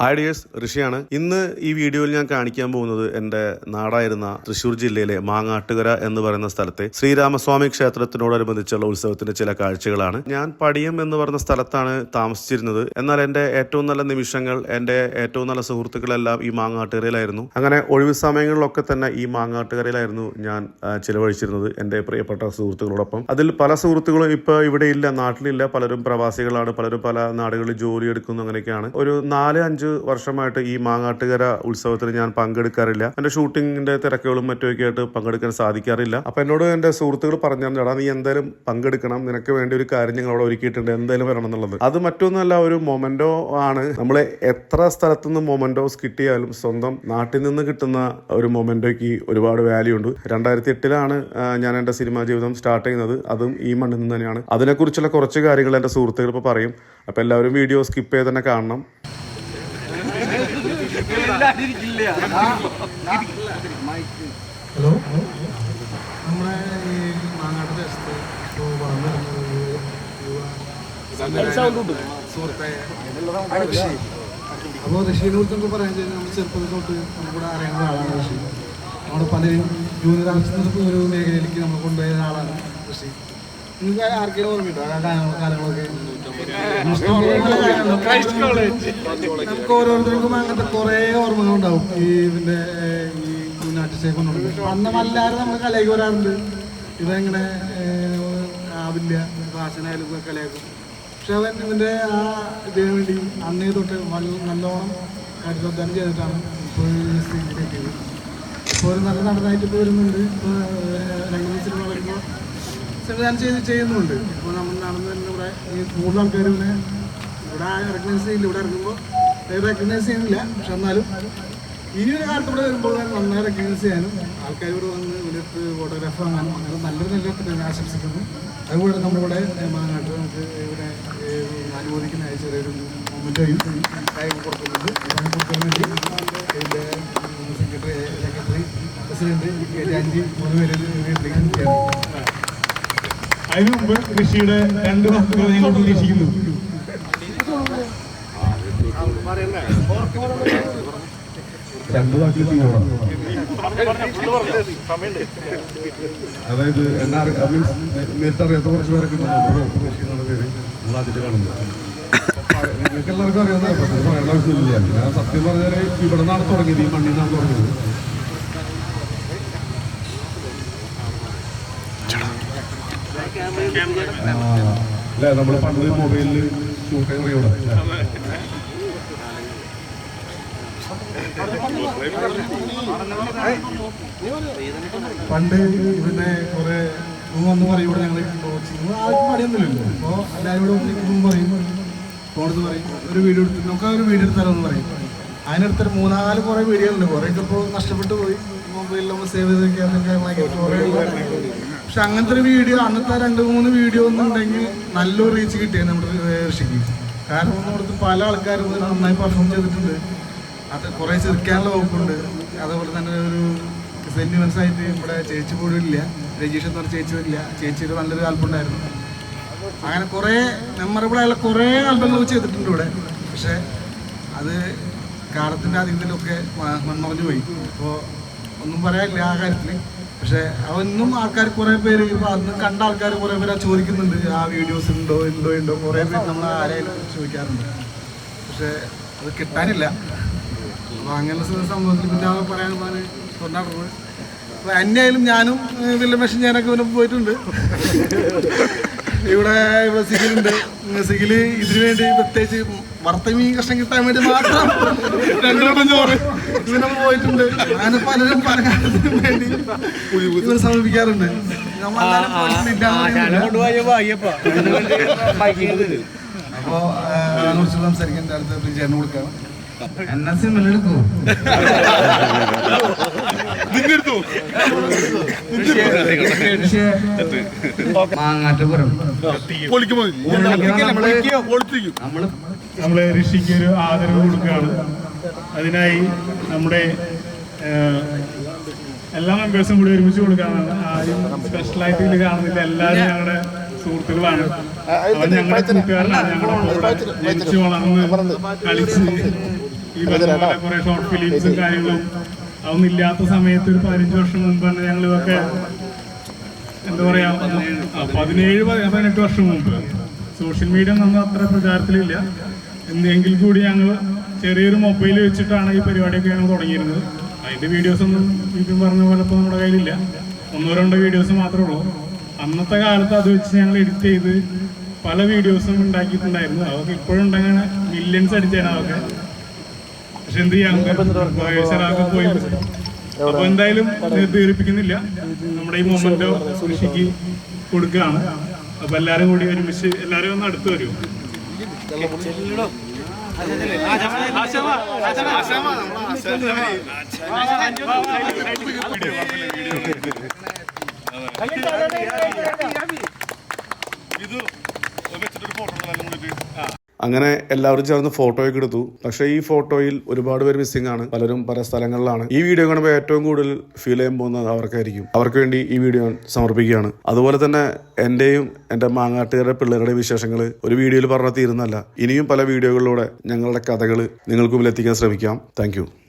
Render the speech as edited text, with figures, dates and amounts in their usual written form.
Hi dears, ഋഷിയാണ്. ഇന്ന് ഈ വീഡിയോയിൽ ഞാൻ കാണിക്കാൻ പോകുന്നത് എൻ്റെ നാടായിരുന്ന തൃശ്ശൂർ ജില്ലയിലെ മാങ്ങാട്ടുകര എന്ന് പറയുന്ന സ്ഥലത്തെ ശ്രീരാമസ്വാമി ക്ഷേത്രത്തിനോടനുബന്ധിച്ചുള്ള ഉത്സവത്തിന്റെ ചില കാഴ്ചകളാണ്. ഞാൻ പടിയം എന്ന് പറയുന്ന സ്ഥലത്താണ് താമസിച്ചിരുന്നത്. എന്നാൽ എൻ്റെ ഏറ്റവും നല്ല നിമിഷങ്ങൾ, എൻ്റെ ഏറ്റവും നല്ല സുഹൃത്തുക്കളെല്ലാം ഈ മാങ്ങാട്ടുകരയിലായിരുന്നു. അങ്ങനെ ഒഴിവ് സമയങ്ങളിലൊക്കെ തന്നെ ഈ മാങ്ങാട്ടുകരയിലായിരുന്നു ഞാൻ ചിലവഴിച്ചിരുന്നത് എൻ്റെ പ്രിയപ്പെട്ട സുഹൃത്തുക്കളോടൊപ്പം. അതിൽ പല സുഹൃത്തുക്കളും ഇപ്പോൾ ഇവിടെ ഇല്ല, നാട്ടിലില്ല. പലരും പ്രവാസികളാണ്, പലരും പല നാടുകളിൽ ജോലി എടുക്കുന്നു. അങ്ങനെയൊക്കെയാണ്. ഒരു 4-5 വർഷമായിട്ട് ഈ മാങ്ങാട്ടുകര ഉത്സവത്തിന് ഞാൻ പങ്കെടുക്കാറില്ല. എന്റെ ഷൂട്ടിങ്ങിന്റെ തിരക്കുകളും മറ്റുമൊക്കെ ആയിട്ട് പങ്കെടുക്കാൻ സാധിക്കാറില്ല. അപ്പൊ എന്നോട് എന്റെ സുഹൃത്തുക്കൾ പറഞ്ഞാടാ, നീ എന്തായാലും പങ്കെടുക്കണം, നിനക്ക് വേണ്ടി ഒരു കാര്യം ഞങ്ങൾ അവിടെ ഒരുക്കിയിട്ടുണ്ട്, എന്തായാലും വരണം എന്നുള്ളത്. അത് മറ്റൊന്നല്ല, ഒരു മൊമെന്റോ ആണ്. നമ്മൾ എത്ര സ്ഥലത്തുനിന്ന് മൊമെന്റോസ് കിട്ടിയാലും സ്വന്തം നാട്ടിൽ നിന്ന് കിട്ടുന്ന ഒരു മൊമെന്റോയ്ക്ക് ഒരുപാട് വാല്യൂ ഉണ്ട്. 2008 ഞാൻ എന്റെ സിനിമാ ജീവിതം സ്റ്റാർട്ട് ചെയ്യുന്നത്. അതും ഈ മണ്ണിൽ നിന്ന് തന്നെയാണ്. അതിനെക്കുറിച്ചുള്ള കുറച്ച് കാര്യങ്ങൾ എന്റെ സുഹൃത്തുക്കൾ ഇപ്പോൾ പറയും. അപ്പൊ എല്ലാവരും വീഡിയോ സ്കിപ്പ് ചെയ്ത് തന്നെ കാണണം. ഹലോ, നമ്മുടെ ഈ മാങ്ങാട്ട് ദേശത്ത് ഇപ്പോൾ വളർന്നു സുഹൃത്തെ ഋഷി. അപ്പോൾ ഋഷിയെ കുറിച്ച് നമുക്ക് പറയാൻ കഴിഞ്ഞാൽ നമ്മൾ ചെറുപ്പത്തിൽ തൊട്ട് നമുക്കിവിടെ അറിയുന്ന ആളാണ് ഋഷി. നമ്മുടെ പലരും ജൂനിയർ ആർട്ടിസ്റ്റ് ഒരു മേഖലയിലേക്ക് നമ്മൾ കൊണ്ടുപോയ ആളാണ് ഋഷി. നിങ്ങൾക്ക് ആർക്കെങ്കിലും ഓർമ്മയുണ്ടോ ആ കാലങ്ങളൊക്കെ? നമുക്ക് ഓരോരുത്തർക്കും അങ്ങനത്തെ കുറേ ഓർമ്മകളുണ്ടാവും ഈ ഇതിൻ്റെ ഈ ആർട്ടിസ്റ്റെ കൊണ്ടുണ്ട്. അന്ന് എല്ലാവരും നമ്മൾ കലയ്ക്ക് വരാറുണ്ട്. ഇതെങ്ങനെ ആവില്ല, ഫാഷനായാലും കലയാക്കും. പക്ഷെ അവൻ ഇതിൻ്റെ ആ ഇതിനു വേണ്ടി അന്നേ തൊട്ട് നല്ലോണം കാര്യപ്രധാനം ചെയ്തിട്ടാണ് ഇപ്പോൾ എത്തിയത്. ഇപ്പോൾ ഒരു നല്ല നടനായിട്ട് ഇപ്പോൾ വരുന്നുണ്ട്. ഇപ്പോൾ രംഗമത്സരം വളരുമ്പോൾ സംവിധാനം ചെയ്യുന്നുണ്ട്. ഇപ്പോൾ നമ്മൾ നടന്നു തന്നെ ഇവിടെ ഈ കൂടുതൽ ആൾക്കാർ ഇവിടെ റെക്കഗ്നൈസ് ചെയ്യില്ല. ഇവിടെ ഇറങ്ങുമ്പോൾ റെക്കഗ്നൈസ് ചെയ്യുന്നില്ല. പക്ഷെ എന്നാലും ഇനി ഒരു കാലത്ത് ഇവിടെ വരുമ്പോൾ നന്നായി റെക്കഗ്നൈസ് ചെയ്യാനും ആൾക്കാർ ഇവിടെ വന്ന് ഇതിനകത്ത് ഫോട്ടോഗ്രാഫർ വാങ്ങാനും അങ്ങനെ നല്ലൊരു നല്ല ആശംസിക്കുന്നു. അതുപോലെ നമ്മളിവിടെ മാങ്ങാട്ട് നമുക്ക് ഇവിടെ അനുമോദിക്കുന്ന ചെറിയൊരു മൊമെൻ്റായി കൊടുക്കുന്നുണ്ട്. കൊടുക്കാൻ വേണ്ടി ഇതിൻ്റെ സെക്രട്ടറി പ്രസിഡന്റ് രാജി 3 പേര്. അതിനു മുമ്പ് കൃഷിയുടെ 2 വാക്കുകൾ ഞങ്ങൾ പ്രതീക്ഷിക്കുന്നു. അതായത് നേരിട്ടറിയാത്ത കുറച്ച് പേരൊക്കെ എന്നുള്ള പേര് നമ്മൾ ആദ്യമായിട്ട് കാണുന്നത്. നിങ്ങൾക്ക് എല്ലാവർക്കും അറിയാവുന്ന പറയേണ്ട ആവശ്യമില്ല. ഞാൻ സത്യം പറഞ്ഞാൽ ഇവിടെ നിന്നാണ് തുടങ്ങിയത്, ഈ മണ്ണിൽ നിന്നാണ് തുടങ്ങിയത്. അല്ലേ, നമ്മൾ പണ്ട് മൊബൈലിൽ ഷൂട്ട് ചെയ്യുന്ന പണ്ട് പിന്നെ കുറെ വന്ന് പറയും ഇവിടെ ഞങ്ങൾ ആർക്കും പണിയൊന്നുമില്ലല്ലോ. അപ്പോൾ എല്ലാവരും കൂടെ ഒന്നിക്കുമ്പോൾ പറയും, ഫോണെന്ന് പറയും ഒരു വീഡിയോ എടുത്ത് നമുക്ക് ആ ഒരു വീഡിയോ എടുത്താലോ എന്ന് പറയും. അതിനടുത്തൊരു 3-4 കുറേ വീഡിയോ ഉണ്ട്. കുറേയൊക്കെ ഇപ്പോൾ നഷ്ടപ്പെട്ടു പോയി. മൊബൈലിൽ നമ്മൾ സേവ് ചെയ്തൊക്കെ കുറേ. പക്ഷെ അങ്ങനത്തെ ഒരു വീഡിയോ, അന്നത്തെ 2-3 വീഡിയോ ഒന്നുണ്ടെങ്കിൽ നല്ലൊരു റീച്ച് കിട്ടിയത് നമ്മുടെ ഋഷിക്ക്. കാരണം ഒന്നും പല ആൾക്കാരും നന്നായി പെർഫോം ചെയ്തിട്ടുണ്ട്. അത് കുറേ ചിരിക്കാനുള്ള വകുപ്പുണ്ട്. അതുപോലെ തന്നെ ഒരു സെന്റിമെന്റ്സ് ആയിട്ട് ഇവിടെ ചേച്ചി പോലും ഇല്ല, രജീഷ് എന്ന് പറഞ്ഞ ചേച്ചി ഇല്ല. ചേച്ചിയുടെ നല്ലൊരു ആൽബം ഉണ്ടായിരുന്നു. അങ്ങനെ കുറേ മെമ്മറബിൾ ആയുള്ള കുറേ ആൽബങ്ങൾ ചെയ്തിട്ടുണ്ട് ഇവിടെ. പക്ഷെ അത് കാലത്തിൻ്റെ അധികത്തിലൊക്കെ മൺമറഞ്ഞു പോയി. അപ്പോൾ ഒന്നും പറയാനില്ല ആ കാര്യത്തിൽ. പക്ഷെ അവന്നും ആൾക്കാർ കുറേ പേര് അന്ന് കണ്ട ആൾക്കാർ കുറേ പേര് ചോദിക്കുന്നുണ്ട്, ആ വീഡിയോസ് ഉണ്ടോ കുറേ പേര് നമ്മൾ ആരെയും ചോദിക്കാറുണ്ട്. പക്ഷെ അത് കിട്ടാനില്ല. അപ്പോൾ അങ്ങനെ സംഭവത്തിൽ പിന്നെ അവർ പറയാൻ കൊണ്ടാടുന്നത്. അപ്പോൾ എന്നെയായാലും ഞാനും വലിയ മെഷീൻ ഞാനൊക്കെ ഇവനെ പോയിട്ടുണ്ട്. ഇവിടെ സിഗിലുണ്ട്. സിഗില് ഇതിനു വേണ്ടി പ്രത്യേകിച്ച് വറുത്ത മീൻ കഷ്ണം കിട്ടാൻ വേണ്ടി മാത്രം 2 വട്ടം ചോറ് ഇവനെ പോയിട്ടുണ്ട്. അങ്ങനെ പലരും പല കാര്യത്തിനും വേണ്ടി ഇവർ സമീപിക്കാറുണ്ട്. അപ്പോൾ അതിനെക്കുറിച്ച് സംസാരിക്കാൻ അടുത്ത ചേർന്ന് കൊടുക്കുകയാണ്. മാങ്ങാട്ടുപുരം നമ്മള് ഋഷിക്ക് ഒരു ആദരവ് കൊടുക്കുകയാണ്. അതിനായി നമ്മുടെ എല്ലാ മെമ്പേഴ്സും കൂടി ഒരുമിച്ച് കൊടുക്കാനാണ്. ആരും സ്പെഷ്യലായിട്ട് ഇതിൽ കാണുന്നില്ല, എല്ലാവരും ഞങ്ങളുടെ സുഹൃത്തുക്കളാണ്. അവൻ ഞങ്ങളുടെ കൂട്ടുകാരനാണ്. ഞങ്ങളോട് ജനിച്ചു വളർന്ന് കളിച്ച് ഈ പറഞ്ഞ പോലെ കുറെ ഷോർട്ട് ഫിലിംസും കാര്യങ്ങളും അതൊന്നും ഇല്ലാത്ത സമയത്ത് ഒരു 15 വർഷം മുമ്പാണ് ഞങ്ങൾ ഇതൊക്കെ എന്താ പറയാ 17-18 വർഷം മുമ്പ് സോഷ്യൽ മീഡിയ ഒന്നും അത്ര പ്രചാരത്തിലില്ല. എന്തെങ്കിൽ കൂടി ഞങ്ങൾ ചെറിയൊരു മൊബൈൽ വെച്ചിട്ടാണ് ഈ പരിപാടിയൊക്കെ ഞങ്ങൾ തുടങ്ങിയിരുന്നത്. അതിന്റെ വീഡിയോസ് ഒന്നും ഇപ്പം പറഞ്ഞ പോലെ ഇപ്പോൾ നമ്മുടെ കയ്യിലില്ല. 1-2 വീഡിയോസ് മാത്രമേ ഉള്ളൂ. അന്നത്തെ കാലത്ത് അത് വെച്ച് ഞങ്ങൾ എഡിറ്റ് ചെയ്ത് പല വീഡിയോസും ഉണ്ടാക്കിയിട്ടുണ്ടായിരുന്നു. അതൊക്കെ ഇപ്പോഴും ഉണ്ടെങ്കിൽ മില്യൺസ് അടിച്ചാണ് അതൊക്കെ. പക്ഷെ എന്ത് ചെയ്യാൻ വോയിസറൊക്കെ പോയി. അപ്പൊ എന്തായാലും ദീർഘിപ്പിക്കുന്നില്ല, നമ്മുടെ ഈ മൊമെന്റോ കൃഷിക്ക് കൊടുക്കുകയാണ്. അപ്പൊ എല്ലാരും കൂടി ഒരുമിച്ച് എല്ലാരും ഒന്ന് അടുത്ത് വരുമോ? അങ്ങനെ എല്ലാവരും ചേർന്ന് ഫോട്ടോയൊക്കെ എടുത്തു. പക്ഷേ ഈ ഫോട്ടോയിൽ ഒരുപാട് പേര് മിസ്സിംഗ് ആണ്. പലരും പല സ്ഥലങ്ങളിലാണ്. ഈ വീഡിയോ കാണുമ്പോൾ ഏറ്റവും കൂടുതൽ ഫീൽ ചെയ്യാൻ പോകുന്നത് അവർക്കായിരിക്കും. അവർക്ക് വേണ്ടി ഈ വീഡിയോ സമർപ്പിക്കുകയാണ്. അതുപോലെ തന്നെ എന്റെയും എന്റെ മാങ്ങാട്ടുകാരുടെ പിള്ളേരുടെ വിശേഷങ്ങൾ ഒരു വീഡിയോയിൽ പറഞ്ഞാൽ തീരുന്നല്ല. ഇനിയും പല വീഡിയോകളിലൂടെ ഞങ്ങളുടെ കഥകൾ നിങ്ങൾക്ക് മുമ്പിൽ എത്തിക്കാൻ ശ്രമിക്കാം. താങ്ക്